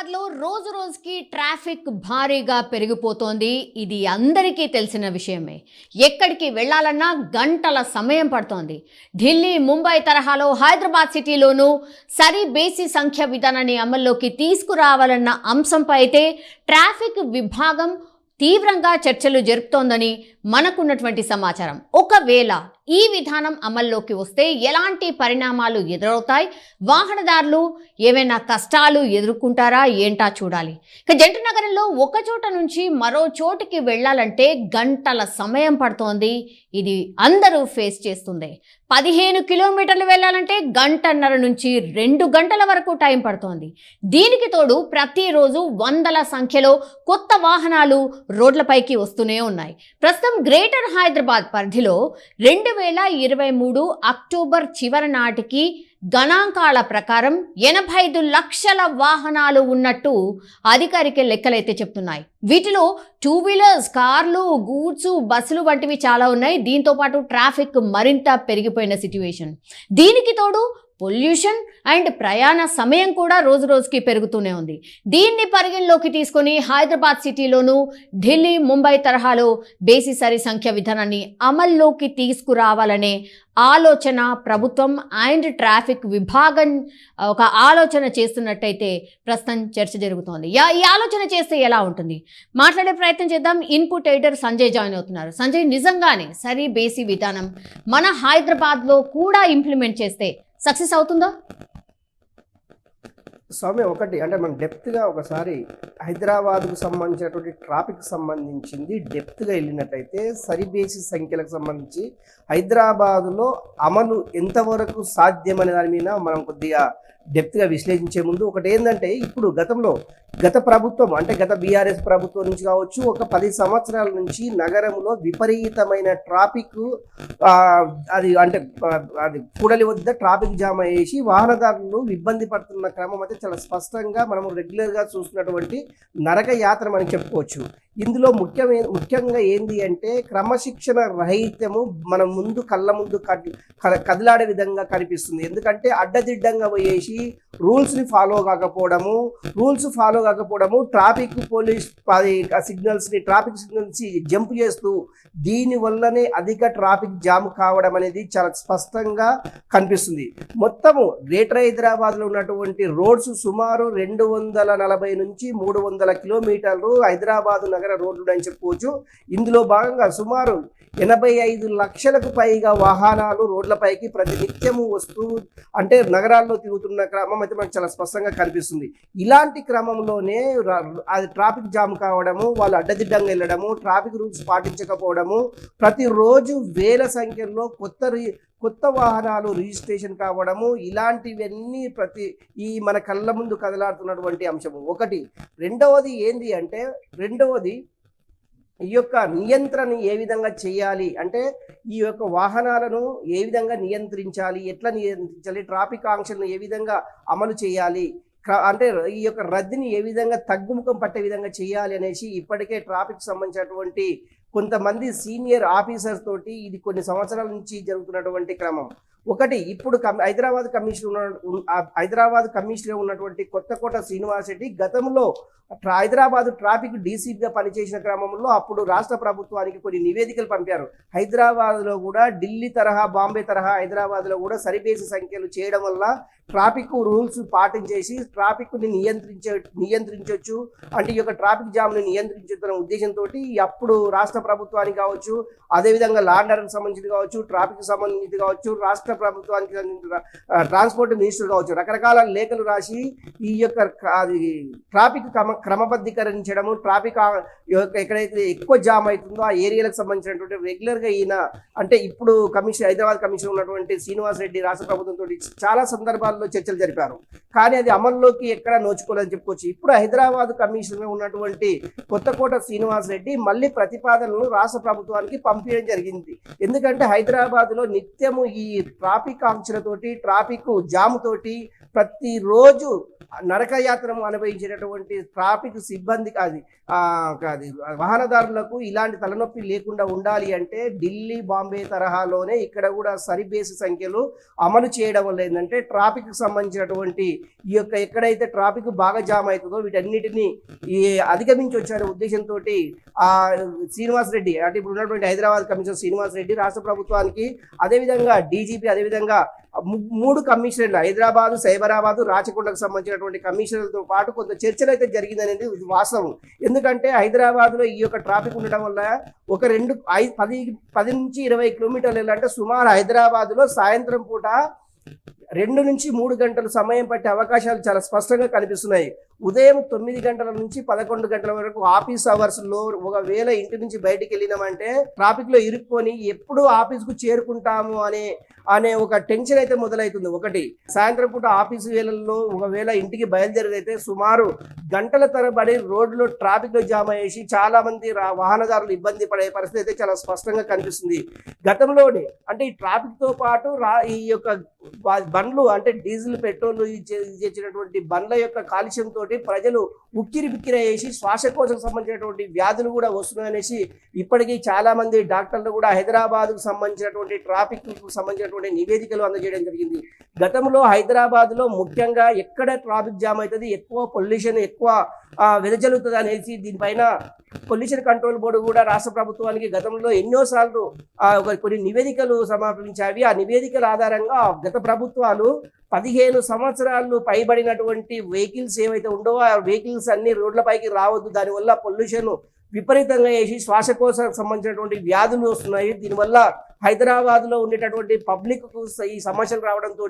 హైదరాబాద్లో రోజు రోజుకి ట్రాఫిక్ భారీగా పెరిగిపోతోంది. ఇది అందరికీ తెలిసిన విషయమే. ఎక్కడికి వెళ్ళాలన్నా గంటల సమయం పడుతోంది. ఢిల్లీ, ముంబై తరహాలో హైదరాబాద్ సిటీలోనూ సరి బేసి సంఖ్య విధానాన్ని అమల్లోకి తీసుకురావాలన్న అంశంపై అయితే ట్రాఫిక్ విభాగం తీవ్రంగా చర్చలు జరుపుతోందని మనకున్నటువంటి సమాచారం. ఒకవేళ ఈ విధానం అమల్లోకి వస్తే ఎలాంటి పరిణామాలు ఎదురవుతాయి, వాహనదారులు ఏమైనా కష్టాలు ఎదుర్కొంటారా ఏంటా చూడాలి. ఇక జంట నగరంలో ఒక చోట నుంచి మరో చోటుకి వెళ్ళాలంటే గంటల సమయం పడుతోంది. ఇది అందరూ ఫేస్ చేస్తుంది. 15 కిలోమీటర్లు వెళ్ళాలంటే గంటన్నర నుంచి 2 గంటల వరకు టైం పడుతోంది. దీనికి తోడు ప్రతిరోజు వందల సంఖ్యలో కొత్త వాహనాలు రోడ్లపైకి వస్తూనే ఉన్నాయి. ప్రస్తుతం గ్రేటర్ హైదరాబాద్ పరిధిలో 2023 అక్టోబర్ చివరి నాటికి గణాంకాల ప్రకారం 85 లక్షల వాహనాలు ఉన్నట్టు అధికారిక లెక్కలైతే చెప్తున్నాయి. వీటిలో 2 వీలర్స్, కార్లు, గూడ్స్, బస్సులు వంటివి చాలా ఉన్నాయి. దీంతో పాటు ట్రాఫిక్ మరింత పెరిగిపోయిన సిట్యుయేషన్. దీనికి తోడు పొల్యూషన్ అండ్ ప్రయాణ సమయం కూడా రోజు రోజుకి పెరుగుతూనే ఉంది. దీన్ని పరిగణలోకి తీసుకొని హైదరాబాద్ సిటీలోనూ ఢిల్లీ, ముంబై తరహాలో బేసి సరి సంఖ్య విధానాన్ని అమల్లోకి తీసుకురావాలనే ఆలోచన ప్రభుత్వం అండ్ ట్రాఫిక్ విభాగం ఒక ఆలోచన చేస్తున్నట్టయితే ప్రస్తుతం చర్చ జరుగుతోంది. ఈ ఆలోచన చేస్తే ఎలా ఉంటుంది మాట్లాడే ప్రయత్నం చేద్దాం. ఇన్పుట్ ఎడిటర్ సంజయ్ జాయిన్ అవుతున్నారు. సంజయ్, నిజంగానే సరి బేసి విధానం మన హైదరాబాద్లో కూడా ఇంప్లిమెంట్ చేస్తే సక్సెస్ అవుతుందా? సౌమ్య, ఒకటి అంటే మనం డెప్త్గా ఒకసారి హైదరాబాద్కు సంబంధించినటువంటి ట్రాఫిక్ సంబంధించింది డెప్త్గా వెళ్ళినట్టయితే సరి బేసి సంఖ్యలకు సంబంధించి హైదరాబాదులో అమలు ఎంతవరకు సాధ్యమనే దాని మీద మనం కొద్దిగా డెప్త్గా విశ్లేషించే ముందు ఒకటి ఏంటంటే, ఇప్పుడు గత ప్రభుత్వం అంటే గత బీఆర్ఎస్ ప్రభుత్వం నుంచి కావచ్చు, ఒక 10 సంవత్సరాల నుంచి నగరంలో విపరీతమైన ట్రాఫిక్ అది కూడలి వద్ద ట్రాఫిక్ జామ్ అయ్యేసి వాహనదారులు ఇబ్బంది పడుతున్న క్రమం అయితే చాలా స్పష్టంగా మనము రెగ్యులర్గా చూస్తున్నటువంటి నరక యాత్ర అని చెప్పుకోవచ్చు. ఇందులో ముఖ్యంగా ఏంది అంటే క్రమశిక్షణ రహిత్యము మన ముందు కళ్ళ ముందు కదిలాడే విధంగా కనిపిస్తుంది. ఎందుకంటే అడ్డదిడ్డంగా పోయేసి రూల్స్ని ఫాలో కాకపోవడము traffic police traffic signals jump చేస్తూ దీని వల్లనే అధిక ట్రాఫిక్ జామ్ కావడం అనేది చాలా స్పష్టంగా కనిపిస్తుంది. మొత్తము గ్రేటర్ హైదరాబాద్లో ఉన్నటువంటి రోడ్స్ సుమారు 240 నుంచి 300 కిలోమీటర్లు హైదరాబాద్ నగర రోడ్లు అని చెప్పుకోవచ్చు. ఇందులో భాగంగా సుమారు 85 లక్షలకు పైగా వాహనాలు రోడ్లపైకి ప్రతినిత్యము వస్తూ అంటే నగరాల్లో తిరుగుతున్న క్రమం అయితే మనకు చాలా స్పష్టంగా కనిపిస్తుంది. ఇలాంటి క్రమంలోనే అది ట్రాఫిక్ జామ్ కావడము, వాళ్ళు అడ్డదిడ్డంగా వెళ్ళడము, ట్రాఫిక్ రూల్స్ పాటించకపోవడము, ప్రతిరోజు వేల సంఖ్యలో కొత్త వాహనాలు రిజిస్ట్రేషన్ కావడము, ఇలాంటివన్నీ ఈ మన కళ్ళ ముందు కదలాడుతున్నటువంటి అంశము ఒకటి. రెండవది ఏంది అంటే ఈ యొక్క నియంత్రణ ఏ విధంగా చేయాలి అంటే ఈ యొక్క వాహనాలను ఏ విధంగా నియంత్రించాలి, ఎట్లా నియంత్రించాలి, ట్రాఫిక్ ఆంక్షలను ఏ విధంగా అమలు చేయాలి, అంటే ఈ యొక్క రద్దీని ఏ విధంగా తగ్గుముఖం పట్టే విధంగా చేయాలి అనేసి ఇప్పటికే ట్రాఫిక్ సంబంధించినటువంటి కొంతమంది సీనియర్ ఆఫీసర్స్ తోటి ఇది కొన్ని సంవత్సరాల నుంచి జరుగుతున్నటువంటి క్రమం. ఒకటి, ఇప్పుడు హైదరాబాద్ కమిషనర్ ఉన్నటువంటి కొత్తకోట శ్రీనివాస్ రెడ్డి గతంలో హైదరాబాద్ ట్రాఫిక్ డీసీగా పనిచేసిన క్రమంలో అప్పుడు రాష్ట్ర ప్రభుత్వానికి కొన్ని నివేదికలు పంపారు. హైదరాబాద్లో కూడా ఢిల్లీ తరహా, బాంబే తరహా హైదరాబాద్లో కూడా సరిబేసి సంఖ్యలు చేయడం వల్ల ట్రాఫిక్ రూల్స్ పాటించేసి ట్రాఫిక్ని నియంత్రించవచ్చు అంటే ఈ యొక్క ట్రాఫిక్ జామ్ని నియంత్రించుతున్న ఉద్దేశంతో అప్పుడు రాష్ట్ర ప్రభుత్వానికి కావచ్చు, అదేవిధంగా లా అండ్ ఆర్డర్కి సంబంధించింది కావచ్చు, ట్రాఫిక్ సంబంధించింది కావచ్చు, రాష్ట్ర ప్రభుత్వానికి ట్రాన్స్పోర్ట్ మినిస్టర్ కావచ్చు, రకరకాల లేఖలు రాసి ఈ యొక్క ట్రాఫిక్ క్రమబద్ధీకరించడము, ట్రాఫిక్ ఎక్కడైతే ఎక్కువ జామ్ అవుతుందో ఆ ఏరియాలకు సంబంధించినటువంటి రెగ్యులర్గా అంటే ఇప్పుడు హైదరాబాద్ కమిషనర్ ఉన్నటువంటి శ్రీనివాస్ రెడ్డి రాష్ట్ర ప్రభుత్వంతో చాలా సందర్భాల్లో చర్చలు జరిపారు. కానీ అది అమల్లోకి ఎక్కడ నోచుకోలేదని చెప్పుకోవచ్చు. ఇప్పుడు హైదరాబాద్ కమిషనర్ ఉన్నటువంటి కొత్తకోట శ్రీనివాస్ రెడ్డి మళ్ళీ ప్రతిపాదనలు రాష్ట్ర ప్రభుత్వానికి పంపించడం జరిగింది. ఎందుకంటే హైదరాబాద్లో నిత్యము ఈ ట్రాఫిక్ ఆంక్షలతోటి, ట్రాఫిక్ జామ్ తోటి ప్రతిరోజు నరకయాత్రను అనుభవించేటటువంటి ట్రాఫిక్ సిబ్బంది అది వాహనదారులకు ఇలాంటి తలనొప్పి లేకుండా ఉండాలి అంటే ఢిల్లీ బాంబే తరహాలోనే ఇక్కడ కూడా సరిబేసి సంఖ్యలో అమలు చేయడం వల్ల ఏంటంటే ట్రాఫిక్ సంబంధించినటువంటి ఈ యొక్క ఎక్కడైతే ట్రాఫిక్ బాగా జామ్ అవుతుందో వీటన్నిటిని ఈ అధిగమించి వచ్చే ఉద్దేశంతో శ్రీనివాస్ రెడ్డి అంటే ఇప్పుడు ఉన్నటువంటి హైదరాబాద్ కమిషనర్ శ్రీనివాస్ రెడ్డి రాష్ట్ర ప్రభుత్వానికి అదేవిధంగా డీజీపీ అదేవిధంగా 3 కమిషనర్లు హైదరాబాద్ సైబరాబాద్ రాచకొండకు సంబంధించినటువంటి కమిషనర్లతో పాటు కొంత చర్చలు అయితే జరిగిందనేది వాస్తవం. ఎందుకంటే హైదరాబాద్లో ఈ యొక్క ట్రాఫిక్ ఉండడం వల్ల ఒక 10 నుంచి 20 కిలోమీటర్లు వెళ్ళాలంటే సుమారు హైదరాబాద్లో సాయంత్రం పూట 2 నుంచి 3 గంటలు సమయం పట్టే అవకాశాలు చాలా స్పష్టంగా కనిపిస్తున్నాయి. ఉదయం 9 గంటల నుంచి 11 గంటల వరకు ఆఫీస్ అవర్స్లో ఒకవేళ ఇంటి నుంచి బయటికి వెళ్ళినామంటే ట్రాఫిక్లో ఇరుక్కొని ఎప్పుడు ఆఫీస్కు చేరుకుంటాము అనే ఒక టెన్షన్ అయితే మొదలవుతుంది. ఒకటి సాయంత్రం పూట ఆఫీసు వేళల్లో ఒకవేళ ఇంటికి బయలుదేరితే సుమారు గంటల తరబడి రోడ్లో ట్రాఫిక్లో జామ్ అయ్యేసి చాలా మంది వాహనదారులు ఇబ్బంది పడే పరిస్థితి అయితే చాలా స్పష్టంగా కనిపిస్తుంది. గతంలోనే అంటే ఈ ట్రాఫిక్తో పాటు ఈ యొక్క బండ్లు అంటే డీజిల్ పెట్రోల్ ఇచ్చినటువంటి బండ్ల యొక్క కాలుష్యంతో ప్రజలు ఉక్కిరి బిక్కిరి అయ్యేసి శ్వాసకోశకు సంబంధించినటువంటి వ్యాధులు కూడా వస్తున్నాయనేసి ఇప్పటికీ చాలా మంది డాక్టర్లు కూడా హైదరాబాద్కు సంబంధించినటువంటి ట్రాఫిక్కు సంబంధించినటువంటి నివేదికలు అందజేయడం జరిగింది. గతంలో హైదరాబాద్లో ముఖ్యంగా ఎక్కడ ట్రాఫిక్ జామ్ అవుతుంది, ఎక్కువ పొల్యూషన్ ఎక్కువ వెదజల్లుతుంది అనేసి దీనిపైన పొల్యూషన్ కంట్రోల్ బోర్డు కూడా రాష్ట్ర ప్రభుత్వానికి గతంలో ఎన్నోసార్లు కొన్ని నివేదికలు సమర్పించావి. ఆ నివేదికల ఆధారంగా గత ప్రభుత్వాలు 15 సంవత్సరాలు పైబడినటువంటి వెహికల్స్ ఏవైతే ఉండవో ఆ వెహికల్స్ అన్ని రోడ్లపైకి రావద్దు, దానివల్ల పొల్యూషన్ విపరీతంగా వేసి శ్వాసకోశకు సంబంధించినటువంటి వ్యాధులు వస్తున్నాయి. దీనివల్ల హైదరాబాద్లో ఉండేటటువంటి పబ్లిక్కు ఈ సమస్యలు రావడంతో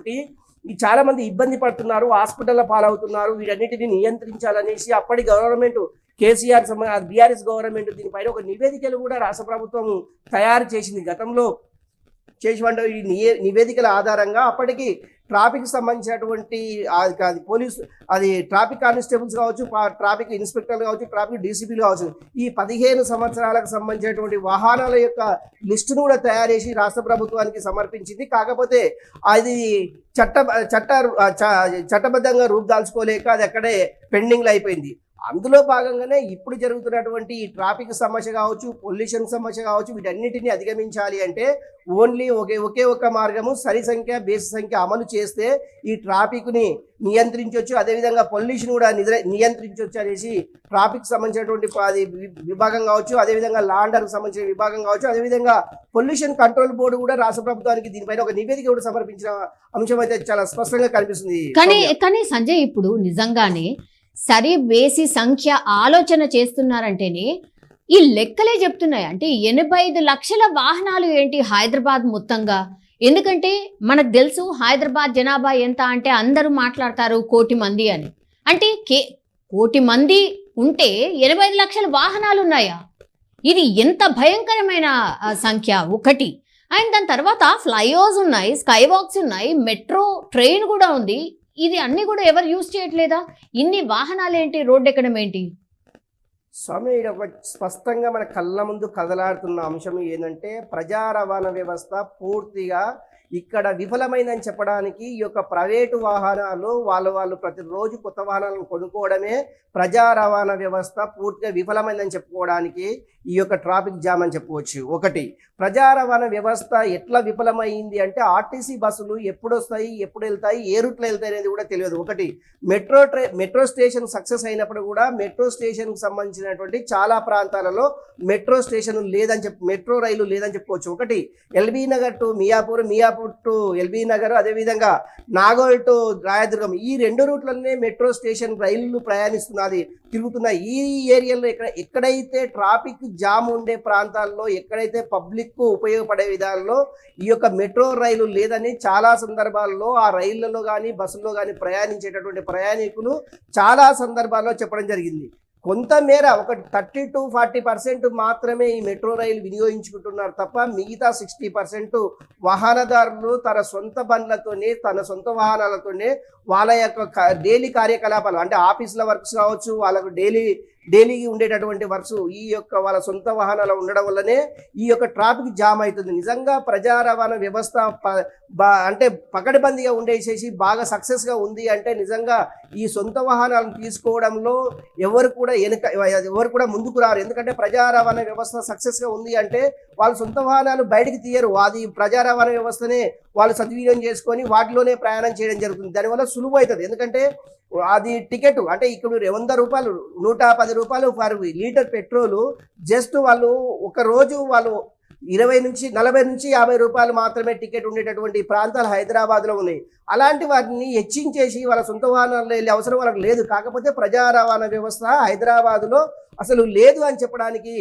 చాలా మంది ఇబ్బంది పడుతున్నారు, హాస్పిటల్ల పాలవుతున్నారు. వీటన్నిటిని నియంత్రించాలనేసి అప్పటి గవర్నమెంట్ కేసీఆర్ బీఆర్ఎస్ గవర్నమెంట్ దీనిపైన ఒక నివేదికలు కూడా రాష్ట్ర ప్రభుత్వం తయారు చేసింది. గతంలో చేసినటువంటి ఈ నివేదికల ఆధారంగా అప్పటికి ట్రాఫిక్ సంబంధించినటువంటి పోలీసు ట్రాఫిక్ కానిస్టేబుల్స్ కావచ్చు, ట్రాఫిక్ ఇన్స్పెక్టర్లు కావచ్చు, ట్రాఫిక్ డీసీపీలు కావచ్చు, ఈ 15 సంవత్సరాలకు సంబంధించినటువంటి వాహనాల యొక్క లిస్టును కూడా తయారు చేసి రాష్ట్ర ప్రభుత్వానికి సమర్పించింది. కాకపోతే అది చట్టబద్ధంగా రూపుదాల్చుకోలేక అది అక్కడే పెండింగ్లో అయిపోయింది. అందులో భాగంగానే ఇప్పుడు జరుగుతున్నటువంటి ఈ ట్రాఫిక్ సమస్య కావచ్చు, పొల్యూషన్ సమస్య కావచ్చు, వీటన్నిటిని అధిగమించాలి అంటే ఓన్లీ ఒకే ఒక మార్గము సరి సంఖ్య బేసి సంఖ్య అమలు చేస్తే ఈ ట్రాఫిక్ని నియంత్రించవచ్చు, అదేవిధంగా పొల్యూషన్ కూడా నియంత్రించవచ్చు అనేసి ట్రాఫిక్ సంబంధించినటువంటి విభాగం కావచ్చు, అదేవిధంగా లా అండ్ ఆర్డర్కి సంబంధించిన విభాగం కావచ్చు, అదేవిధంగా పొల్యూషన్ కంట్రోల్ బోర్డు కూడా రాష్ట్ర ప్రభుత్వానికి దీనిపైన ఒక నివేదిక కూడా సమర్పించిన అంశం అయితే చాలా స్పష్టంగా కనిపిస్తుంది. కానీ సంజయ్ ఇప్పుడు నిజంగానే సరి బేసి సంఖ్య ఆలోచన చేస్తున్నారంటేనే ఈ లెక్కలే చెప్తున్నాయి. అంటే 85 లక్షల వాహనాలు ఏంటి హైదరాబాద్ మొత్తంగా? ఎందుకంటే మనకు తెలుసు హైదరాబాద్ జనాభా ఎంత అంటే అందరూ మాట్లాడతారు 1 కోటి మంది అని. అంటే 1 కోటి మంది ఉంటే 85 లక్షల వాహనాలు ఉన్నాయా? ఇది ఎంత భయంకరమైన సంఖ్య ఒకటి. అండ్ దాని తర్వాత ఫ్లైఓవర్స్ ఉన్నాయి, స్కై వాక్స్ ఉన్నాయి, మెట్రో ట్రైన్ కూడా ఉంది. ఇది అన్ని కూడా ఎవరు యూజ్ చేయట్లేదా? ఇన్ని వాహనాలు ఏంటి, రోడ్డు ఎక్కడం ఏంటి? స్వామి, ఇది ఒక స్పష్టంగా మన కళ్ళ ముందు కదలాడుతున్న అంశం ఏంటంటే ప్రజా రవాణా వ్యవస్థ పూర్తిగా ఇక్కడ విఫలమైందని చెప్పడానికి ఈ యొక్క ప్రైవేటు వాహనాలు వాళ్ళు ప్రతిరోజు కొత్త వాహనాలను కొనుక్కోవడమే ప్రజా రవాణా వ్యవస్థ పూర్తిగా విఫలమైందని చెప్పుకోవడానికి ఈ యొక్క ట్రాఫిక్ జామ్ అని చెప్పవచ్చు. ఒకటి, ప్రజా రవాణా వ్యవస్థ ఎట్లా విఫలమైంది అంటే ఆర్టీసీ బస్సులు ఎప్పుడు వస్తాయి, ఎప్పుడు వెళ్తాయి, ఏ రూట్లో వెళ్తాయి అనేది కూడా తెలియదు. ఒకటి, మెట్రో స్టేషన్ సక్సెస్ అయినప్పుడు కూడా మెట్రో స్టేషన్కి సంబంధించినటువంటి చాలా ప్రాంతాలలో మెట్రో స్టేషన్ మెట్రో రైలు లేదని చెప్పుకోవచ్చు. ఒకటి, LB Nagar to Miyapur to LB Nagar, అదేవిధంగా నాగోల్ టు రాయదుర్గం, ఈ 2 రూట్లనే మెట్రో స్టేషన్ రైళ్లు ప్రయాణిస్తున్నది తిరుగుతున్నాయి. ఈ ఏరియాలో ఎక్కడైతే ట్రాఫిక్ జామ్ ఉండే ప్రాంతాల్లో, ఎక్కడైతే పబ్లిక్ ఉపయోగపడే విధాల్లో ఈ యొక్క మెట్రో రైలు లేదని చాలా సందర్భాల్లో ఆ రైళ్లలో కానీ బస్సుల్లో కానీ ప్రయాణించేటటువంటి ప్రయాణికులు చాలా సందర్భాల్లో చెప్పడం జరిగింది. కొంతమేర ఒక 30 to 40% మాత్రమే ఈ మెట్రో రైలు వినియోగించుకుంటున్నారు తప్ప మిగతా 60% వాహనదారులు తన సొంత బండ్లతోనే, తన సొంత వాహనాలతోనే వాళ్ళ యొక్క డైలీ కార్యకలాపాలు అంటే ఆఫీసుల వర్క్స్ కావచ్చు, వాళ్ళకు డైలీ డైలీ ఉండేటటువంటి వర్క్స్ ఈ యొక్క వాళ్ళ సొంత వాహనాలు ఉండడం వల్లనే ఈ యొక్క ట్రాఫిక్ జామ్ అవుతుంది. నిజంగా ప్రజా రవాణా వ్యవస్థ అంటే పకడ్బందీగా ఉండేసేసి బాగా సక్సెస్గా ఉంది అంటే నిజంగా ఈ సొంత వాహనాలను తీసుకోవడంలో ఎవరు కూడా ముందుకు రారు. ఎందుకంటే ప్రజా రవాణా వ్యవస్థ సక్సెస్గా ఉంది అంటే వాళ్ళు సొంత వాహనాలు బయటికి తీయరు. అది ప్రజా రవాణా వ్యవస్థనే వాళ్ళు సద్వినియోగం చేసుకొని వాటిలోనే ప్రయాణం చేయడం జరుగుతుంది. దానివల్ల సులువు అవుతుంది. ఎందుకంటే అది టికెట్ అంటే ఇక్కడ 100 రూపాయలు 110 రూపాయలు ఫర్ లీటర్ పెట్రోలు జస్ట్ వాళ్ళు ఒక రోజు వాళ్ళు 20 నుంచి 40 నుంచి 50 రూపాయలు మాత్రమే టికెట్ ఉండేటటువంటి ప్రాంతాలు హైదరాబాద్లో ఉన్నాయి. అలాంటి వాటిని హెచ్చించేసి వాళ్ళ సొంత వాహనాల్లో వెళ్ళే అవసరం వాళ్ళకి లేదు. కాకపోతే ప్రజా రవాణా వ్యవస్థ హైదరాబాద్లో అసలు లేదు అని చెప్పడానికి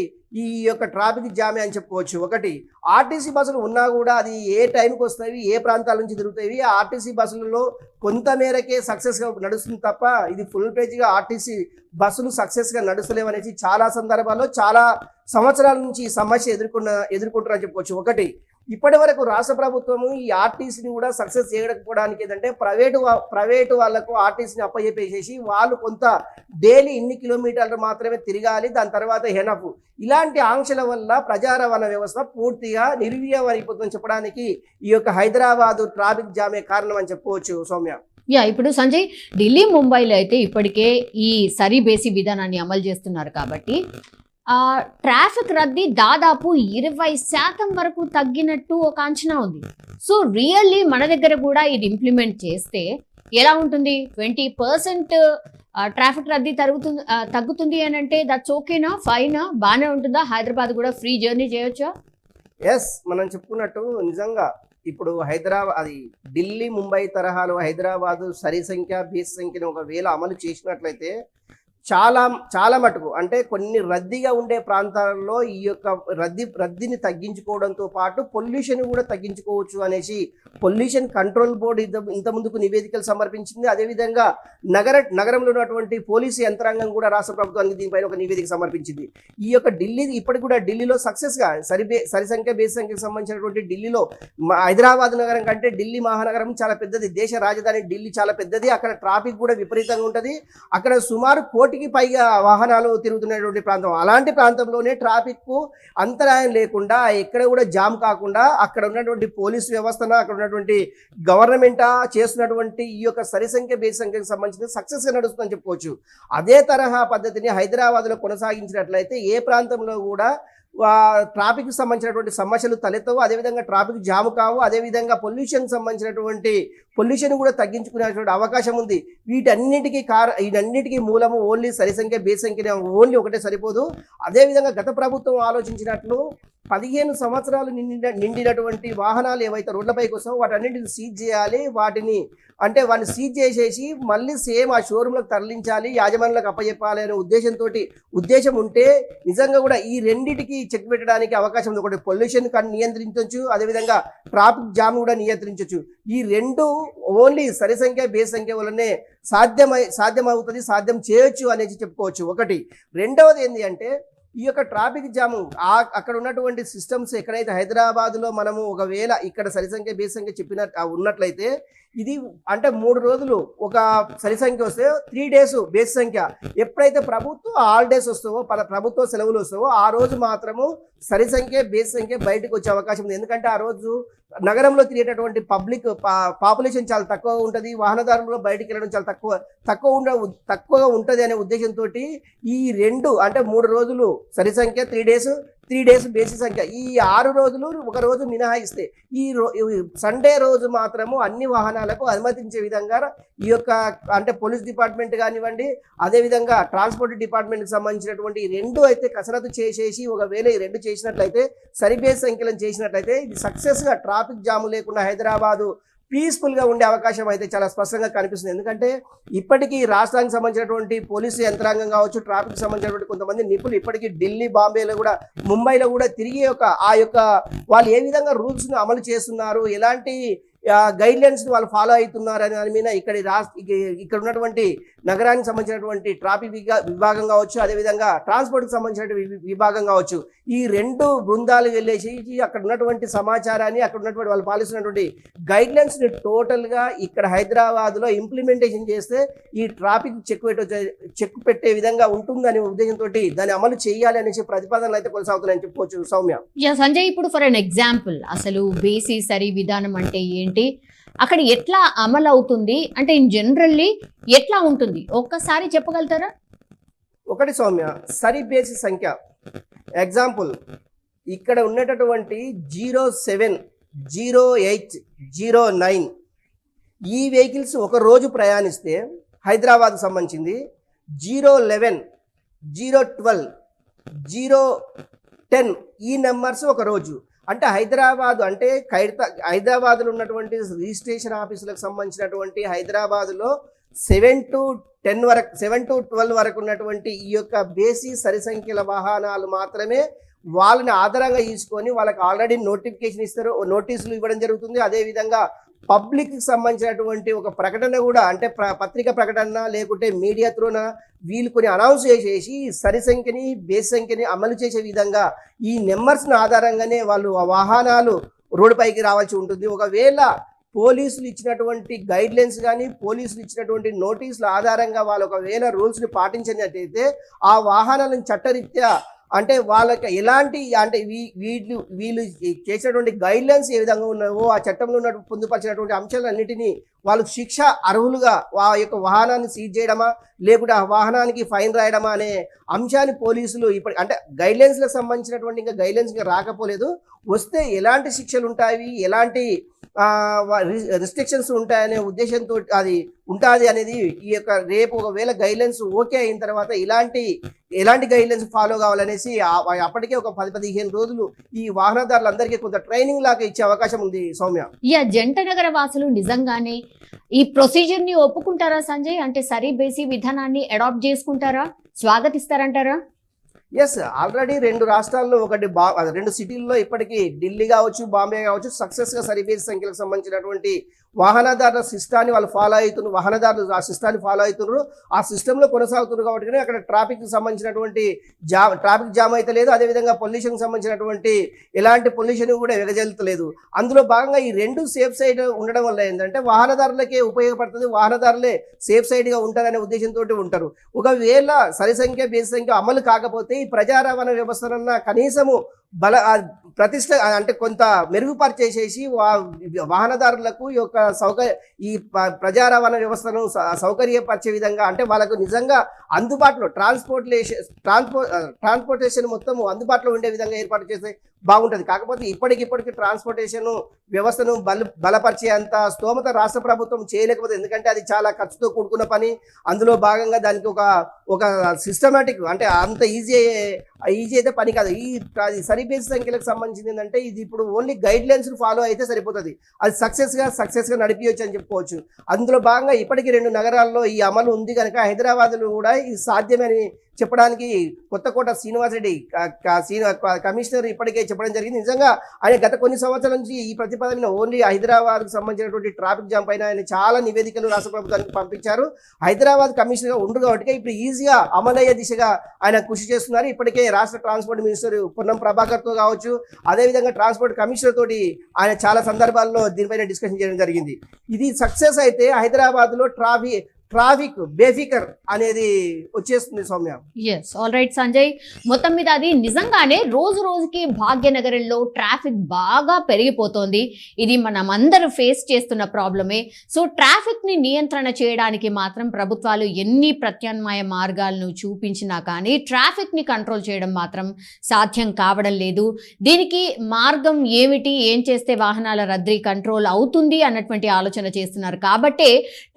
ఈ యొక్క ట్రాఫిక్ జామే అని చెప్పుకోవచ్చు. ఒకటి ఆర్టీసీ బస్సులు ఉన్నా కూడా అది ఏ టైంకి వస్తాయి, ఏ ప్రాంతాల నుంచి తిరుగుతాయి, ఆ ఆర్టీసీ బస్సులలో కొంత మేరకే సక్సెస్గా నడుస్తుంది తప్ప ఇది ఫుల్ పేజ్గా ఆర్టీసీ బస్సులు సక్సెస్గా నడుస్తలేవనేసి చాలా సందర్భాల్లో చాలా సంవత్సరాల నుంచి ఈ సమస్య ఎదుర్కొంటున్నారని చెప్పుకోవచ్చు. ఒకటి ఇప్పటి వరకు రాష్ట్ర ప్రభుత్వము ఈ ఆర్టీసీని కూడా సక్సెస్ చేయకపోవడానికి ఏంటంటే ప్రైవేటు వాళ్ళకు ఆర్టీసీని అప్పచెప్పేసేసి వాళ్ళు కొంత డైలీ ఇన్ని కిలోమీటర్లు మాత్రమే తిరగాలి, దాని తర్వాత హెనఫ్ ఇలాంటి ఆంక్షల వల్ల ప్రజా రవాణా వ్యవస్థ పూర్తిగా నిర్వీర్యం అయిపోతుందని చెప్పడానికి ఈ యొక్క హైదరాబాదు ట్రాఫిక్ జామే కారణం అని చెప్పుకోవచ్చు. సౌమ్య, ఇప్పుడు సంజయ్, ఢిల్లీ ముంబైలో అయితే ఇప్పటికే ఈ సరి బేసి విధానాన్ని అమలు చేస్తున్నారు కాబట్టి ట్రాఫిక్ రద్దీ దాదాపు 20% వరకు తగ్గినట్టు ఒక అంచనా ఉంది. సో రియల్లీ మన దగ్గర కూడా ఇది ఇంప్లిమెంట్ చేస్తే ఎలా ఉంటుంది? 20% ట్రాఫిక్ రద్దీ తగ్గుతుంది అని అంటే దట్స్ ఓకేనా, ఫైనా, బాగానే ఉంటుందా? హైదరాబాద్ కూడా ఫ్రీ జర్నీ చేయొచ్చా? ఎస్, మనం చెప్పుకున్నట్టు నిజంగా ఇప్పుడు అది ఢిల్లీ ముంబై తరహాలో హైదరాబాదు సరి సంఖ్య బేసి సంఖ్యను ఒకవేళ అమలు చేసినట్లయితే చాలా మటుకు అంటే కొన్ని రద్దీగా ఉండే ప్రాంతాలలో ఈ యొక్క రద్దీని తగ్గించుకోవడంతో పాటు పొల్యూషన్ కూడా తగ్గించుకోవచ్చు అనేసి పొల్యూషన్ కంట్రోల్ బోర్డు ఇంత ముందుకు నివేదికలు సమర్పించింది. అదేవిధంగా నగరంలో ఉన్నటువంటి పోలీసు యంత్రాంగం కూడా రాష్ట్ర ప్రభుత్వానికి దీనిపైన ఒక నివేదిక సమర్పించింది. ఈ యొక్క ఇప్పటికి కూడా ఢిల్లీలో సక్సెస్గా సరి సంఖ్య బేసి సంఖ్యకు సంబంధించినటువంటి ఢిల్లీలో హైదరాబాద్ నగరం కంటే ఢిల్లీ మహానగరం చాలా పెద్దది. దేశ రాజధాని ఢిల్లీ చాలా పెద్దది. అక్కడ ట్రాఫిక్ కూడా విపరీతంగా ఉంటుంది. అక్కడ సుమారు 1 కోటికి పైగా వాహనాలు తిరుగుతున్నటువంటి ప్రాంతం. అలాంటి ప్రాంతంలోనే ట్రాఫిక్ కు అంతరాయం లేకుండా ఎక్కడ కూడా జామ్ కాకుండా అక్కడ ఉన్నటువంటి పోలీసు వ్యవస్థను అక్కడ ఉన్నటువంటి గవర్నమెంట్ చేస్తున్నటువంటి ఈ యొక్క సరి సంఖ్య బేసి సంఖ్యకు సంబంధించిన సక్సెస్ నడుస్తుందని చెప్పుకోవచ్చు. అదే తరహా పద్ధతిని హైదరాబాద్లో కొనసాగించినట్లయితే ఏ ప్రాంతంలో కూడా ట్రాఫిక్ సంబంధించినటువంటి సమస్యలు తలెత్తవు, అదేవిధంగా ట్రాఫిక్ జాము కావు, అదేవిధంగా పొల్యూషన్ కూడా తగ్గించుకునేటువంటి అవకాశం ఉంది. వీటన్నిటికీ మూలము ఓన్లీ సరి సంఖ్య బేసి సంఖ్య ఓన్లీ ఒకటే సరిపోదు. అదేవిధంగా గత ప్రభుత్వం ఆలోచించినట్లు 15 సంవత్సరాలు నిండినటువంటి వాహనాలు ఏవైతే రోడ్లపైకి వస్తావో వాటన్నింటిని సీజ్ చేయాలి. వాటిని సీజ్ చేసేసి మళ్ళీ సేమ్ ఆ షోరూంలకు తరలించాలి, యాజమాన్యులకు అప్పచెప్పాలి అనే ఉద్దేశం ఉంటే నిజంగా కూడా ఈ రెండింటికి చెక్ పెట్టడానికి అవకాశం ఉంది. ఒకటి పొల్యూషన్ నియంత్రించవచ్చు, అదేవిధంగా ట్రాఫిక్ జామ్ కూడా నియంత్రించవచ్చు. ఈ రెండు ఓన్లీ సరి సంఖ్య బేసి సంఖ్య వల్లనే సాధ్యమవుతుంది, సాధ్యం చేయొచ్చు అనేది చెప్పుకోవచ్చు. ఒకటి. రెండవది ఏంటి అంటే ఈ యొక్క ట్రాఫిక్ జాము అక్కడ ఉన్నటువంటి సిస్టమ్స్ ఎక్కడైతే హైదరాబాద్లో మనము ఒకవేళ ఇక్కడ సరి సంఖ్య బేసి సంఖ్య ఉన్నట్లయితే ఇది అంటే 3 రోజులు ఒక సరి సంఖ్య వస్తే 3 డేస్ బేసి సంఖ్య. ఎప్పుడైతే ప్రభుత్వ హాలిడేస్ వస్తావో ప్రభుత్వ సెలవులు వస్తావో ఆ రోజు మాత్రము సరి సంఖ్య బేసి సంఖ్య బయటకు వచ్చే అవకాశం ఉంది. ఎందుకంటే ఆ రోజు నగరంలో తిరిగేటటువంటి పాపులేషన్ చాలా తక్కువగా ఉంటుంది, వాహనదారులు బయటికి వెళ్ళడం చాలా తక్కువగా ఉంటుంది అనే ఉద్దేశంతో ఈ 3 రోజులు సరి సంఖ్య 3 డేస్ బేసి సంఖ్య ఈ 6 రోజులు ఒక రోజు మినహాయిస్తే ఈ సండే రోజు మాత్రము అన్ని వాహనాలకు అనుమతించే విధంగా ఈ యొక్క పోలీస్ డిపార్ట్మెంట్ కానివ్వండి, అదేవిధంగా ట్రాన్స్పోర్ట్ డిపార్ట్మెంట్కి సంబంధించినటువంటి ఈ 2 అయితే కసరత్తు చేసేసి ఒకవేళ ఈ 2 చేసినట్లయితే సరి బేసి సంఖ్యలను చేసినట్లయితే ఇది సక్సెస్గా ట్రాఫిక్ జాము లేకుండా హైదరాబాదు పీస్ఫుల్గా ఉండే అవకాశం అయితే చాలా స్పష్టంగా కనిపిస్తుంది. ఎందుకంటే ఇప్పటికీ రాష్ట్రానికి సంబంధించినటువంటి పోలీసు యంత్రాంగం కావచ్చు, ట్రాఫిక్ సంబంధించినటువంటి కొంతమంది నిపుణులు ఇప్పటికీ ఢిల్లీ, బాంబేలో కూడా, ముంబైలో కూడా తిరిగి వాళ్ళు ఏ విధంగా రూల్స్ను అమలు చేస్తున్నారు, ఎలాంటి గైడ్ లైన్స్ వాళ్ళు ఫాలో అవుతున్నారు అనే దాని మీద ఇక్కడ ఉన్నటువంటి నగరానికి సంబంధించినటువంటి ట్రాఫిక్ విభాగం కావచ్చు, అదేవిధంగా ట్రాన్స్పోర్ట్కి సంబంధించినటువంటి విభాగం కావచ్చు, ఈ రెండు బృందాలు వెళ్ళేసి అక్కడ ఉన్నటువంటి సమాచారాన్ని, అక్కడ ఉన్నటువంటి వాళ్ళు పాలిస్తున్నటువంటి గైడ్లైన్స్ని టోటల్గా ఇక్కడ హైదరాబాద్లో ఇంప్లిమెంటేషన్ చేస్తే ఈ ట్రాఫిక్ చెక్ పెట్టే విధంగా ఉంటుందనే ఉద్దేశంతో దాన్ని అమలు చేయాలి అనేసి ప్రతిపాదనలు అయితే కొనసాగుతున్నాయని చెప్పుకోవచ్చు సౌమ్య. సంజయ్, ఇప్పుడు ఫర్ అన్ ఎగ్జాంపుల్ అసలు బేసి సరి విధానం అంటే ఏంటి, అక్కడ ఎట్లా అమలు అవుతుంది అంటే ఇన్ జనరల్లీ ఎట్లా ఉంటుంది ఒక్కసారి చెప్పగలుగుతారా? ఒకటి సౌమ్య, సరి బేసి సంఖ్య ఎగ్జాంపుల్ ఇక్కడ ఉన్నటువంటి 07, 08, 09 ఈ వెహికల్స్ ఒక రోజు ప్రయాణిస్తే హైదరాబాద్కు సంబంధించింది 011, 012, 010 ఈ నెంబర్స్ ఒక రోజు. అంటే హైదరాబాద్ అంటే హైదరాబాద్లో ఉన్నటువంటి రిజిస్ట్రేషన్ ఆఫీసులకు సంబంధించినటువంటి హైదరాబాద్లో 7 to 12 వరకు ఉన్నటువంటి ఈ యొక్క బేసి సరి సంఖ్యల వాహనాలు మాత్రమే వాళ్ళని ఆధారంగా తీసుకొని వాళ్ళకి ఆల్రెడీ నోటిఫికేషన్ ఇస్తారు, నోటీసులు ఇవ్వడం జరుగుతుంది. అదేవిధంగా పబ్లిక్కి సంబంధించినటువంటి ఒక ప్రకటన కూడా అంటే పత్రిక ప్రకటన లేకుంటే మీడియా త్రూన వీళ్ళు కొన్ని అనౌన్స్ చేసేసి సరి సంఖ్యని బేస్ సంఖ్యని అమలు చేసే విధంగా ఈ నెంబర్స్ని ఆధారంగానే వాళ్ళు ఆ వాహనాలు రోడ్డుపైకి రావాల్సి ఉంటుంది. ఒకవేళ పోలీసులు ఇచ్చినటువంటి గైడ్లైన్స్ కానీ పోలీసులు ఇచ్చినటువంటి నోటీసుల ఆధారంగా వాళ్ళు ఒకవేళ రూల్స్ని పాటించినట్టయితే ఆ వాహనాలను చట్టరీత్యా అంటే వాళ్ళకి ఎలాంటి అంటే వీళ్ళు చేసినటువంటి గైడ్లైన్స్ ఏ విధంగా ఉన్నావో ఆ చట్టంలో ఉన్న పొందుపరిచినటువంటి అంశాలన్నిటినీ వాళ్ళకు శిక్ష అర్హులుగా ఆ యొక్క వాహనాన్ని సీజ్ చేయడమా లేకుంటే ఆ వాహనానికి ఫైన్ రాయడమా అనే అంశాన్ని పోలీసులు ఇప్పుడు అంటే గైడ్లైన్స్లకు సంబంధించినటువంటి ఇంకా గైడ్లైన్స్ ఇంకా రాకపోలేదు, వస్తే ఎలాంటి శిక్షలు ఉంటాయి, ఎలాంటి రిస్ట్రిక్షన్స్ ఉంటాయనే ఉద్దేశంతో అది ఉంటుంది అనేది ఈ యొక్క రేపు ఒకవేళ గైడ్లైన్స్ ఓకే అయిన తర్వాత ఎలాంటి గైడ్లైన్స్ ఫాలో కావాలనేసి అప్పటికే ఒక 10-15 రోజులు ఈ వాహనదారులందరికీ కొంత ట్రైనింగ్ లాగా ఇచ్చే అవకాశం ఉంది సౌమ్య. జంట నగర వాసులు నిజంగానే ఈ ప్రొసీజర్ ని ఒప్పుకుంటారా సంజయ్? అంటే సరి బేసి విధానాన్ని అడాప్ట్ చేసుకుంటారా, స్వాగతిస్తారంటారా? ఎస్, ఆల్రెడీ 2 రాష్ట్రాల్లో ఒకటి 2 సిటీల్లో ఇప్పటికీ ఢిల్లీ కావచ్చు, బాంబే కావచ్చు సక్సెస్గా సరిబేసి సంఖ్యలకు సంబంధించినటువంటి వాహనదారుల సిస్టాన్ని వాళ్ళు ఫాలో అవుతున్నారు, వాహనదారులు ఆ సిస్టాన్ని ఫాలో అవుతున్నారు, ఆ సిస్టంలో కొనసాగుతున్నారు. కాబట్టి అక్కడ ట్రాఫిక్కి సంబంధించినటువంటి ట్రాఫిక్ జామ్ అయితే లేదు, అదేవిధంగా పొల్యూషన్కి సంబంధించినటువంటి ఎలాంటి పొల్యూషన్ కూడా వెగజల్లుతలేదు. అందులో భాగంగా ఈ 2 సేఫ్ సైడ్ ఉండడం వల్ల ఏంటంటే వాహనదారులకే ఉపయోగపడుతుంది, వాహనదారులే సేఫ్ సైడ్గా ఉంటారనే ఉద్దేశంతో ఉంటారు. ఒకవేళ సరి సంఖ్య బేసి సంఖ్య అమలు కాకపోతే ఈ ప్రజా రవాణా వ్యవస్థనన్న కనీసము ప్రతిష్ట అంటే కొంత మెరుగుపరిచేసేసి వాహనదారులకు ఈ యొక్క ఈ ప్రజా రవాణా వ్యవస్థను సౌకర్యపరిచే విధంగా అంటే వాళ్ళకు నిజంగా అందుబాటులో ట్రాన్స్పోర్టేషన్ మొత్తం అందుబాటులో ఉండే విధంగా ఏర్పాటు చేస్తే బాగుంటుంది. కాకపోతే ఇప్పటికిప్పటికి ట్రాన్స్పోర్టేషన్ వ్యవస్థను బలపరిచే అంత స్తోమత రాష్ట్ర ప్రభుత్వం చేయలేకపోతే, ఎందుకంటే అది చాలా ఖర్చుతో కూడుకున్న పని. అందులో భాగంగా దానికి ఒక సిస్టమేటిక్ అంటే అంత ఈజీ అయితే పని కాదు. ఈ సరిబేసి సంఖ్యలకు సంబంధించింది ఏంటంటే ఇది ఇప్పుడు ఓన్లీ గైడ్ లైన్స్ ఫాలో అయితే సరిపోతుంది, అది సక్సెస్గా నడిపించవచ్చు అని చెప్పుకోవచ్చు. అందులో భాగంగా ఇప్పటికీ 2 నగరాల్లో ఈ అమలు ఉంది కనుక హైదరాబాద్లో కూడా ఇది సాధ్యమని చెప్పడానికి కొత్తకోట శ్రీనివాసరెడ్డి కమిషనర్ ఇప్పటికే చెప్పడం జరిగింది. నిజంగా ఆయన గత కొన్ని సంవత్సరాల నుంచి ఈ ప్రతిపాదన ఓన్లీ హైదరాబాద్కు సంబంధించినటువంటి ట్రాఫిక్ జామ్ పైన ఆయన చాలా నివేదికలు రాష్ట్ర ప్రభుత్వానికి పంపించారు. హైదరాబాద్ కమిషనర్గా ఉండు కాబట్టి ఇప్పుడు ఈజీగా అమలయ్యే దిశగా ఆయన కృషి చేస్తున్నారు. ఇప్పటికే రాష్ట్ర ట్రాన్స్పోర్ట్ మినిస్టర్ పొన్నం ప్రభాకర్తో కావచ్చు, అదేవిధంగా ట్రాన్స్పోర్ట్ కమిషనర్ తోటి ఆయన చాలా సందర్భాల్లో దీనిపైన డిస్కషన్ చేయడం జరిగింది. ఇది సక్సెస్ అయితే హైదరాబాద్లో ట్రాఫిక్ బేఫికర్ అనేది వచ్చేస్తుంది Soumya. Yes, all right Sanjay, మొత్తం మీద అది నిజంగానే రోజు రోజుకి భాగ్యనగరంలో ట్రాఫిక్ బాగా పెరిగిపోతోంది. ఇది మనం అందరూ ఫేస్ చేస్తున్న ప్రాబ్లమే. సో ట్రాఫిక్ ని నియంత్రణ చేయడానికి మాత్రం ప్రభుత్వాలు ఎన్ని ప్రత్యామ్నాయ మార్గాలను చూపించినా కానీ ట్రాఫిక్ ని కంట్రోల్ చేయడం మాత్రం సాధ్యం కావడం లేదు. దీనికి మార్గం ఏమిటి, ఏం చేస్తే వాహనాల రద్దీ కంట్రోల్ అవుతుంది అన్నటువంటి ఆలోచన చేస్తున్నారు. కాబట్టే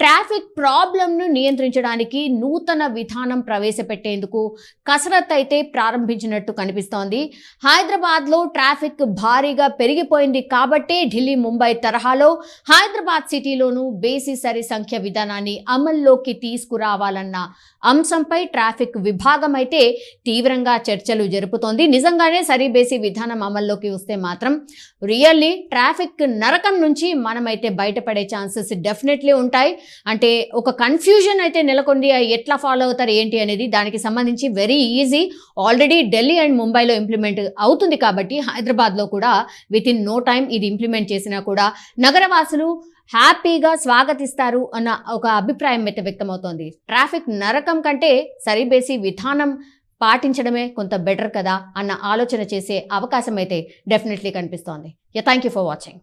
ట్రాఫిక్ ప్రాబ్లం నియంత్రించడానికి నూతన విధానం ప్రవేశపెట్టేందుకు కసరత్తు అయితే ప్రారంభించినట్టు కనిపిస్తోంది. హైదరాబాద్లో ట్రాఫిక్ భారీగా పెరిగిపోయింది కాబట్టి ఢిల్లీ ముంబై తరహాలో హైదరాబాద్ సిటీలోనూ బేసి సరి సంఖ్య విధానాన్ని అమల్లోకి తీసుకురావాలన్న అంశంపై ట్రాఫిక్ విభాగం అయితే తీవ్రంగా చర్చలు జరుపుతోంది. నిజంగానే సరిబేసి విధానం అమల్లోకి వస్తే మాత్రం రియల్లీ ట్రాఫిక్ నరకం నుంచి మనమైతే బయటపడే ఛాన్సెస్ డెఫినెట్లీ ఉంటాయి. అంటే ఒక కన్ఫ్యూజన్ అయితే నెలకొంది, ఎట్లా ఫాలో అవుతారు ఏంటి అనేది. దానికి సంబంధించి very easy, already Delhi and ముంబైలో ఇంప్లిమెంట్ అవుతుంది కాబట్టి హైదరాబాద్లో కూడా విత్ ఇన్ నో టైం ఇది ఇంప్లిమెంట్ చేసినా కూడా నగరవాసులు హ్యాపీగా స్వాగతిస్తారు అన్న ఒక అభిప్రాయం అయితే వ్యక్తమవుతోంది. ట్రాఫిక్ నరకం కంటే సరిబేసి విధానం పాటించడమే కొంత బెటర్ కదా అన్న ఆలోచన చేసే అవకాశం అయితే డెఫినెట్లీ కనిపిస్తోంది. Thank you for watching.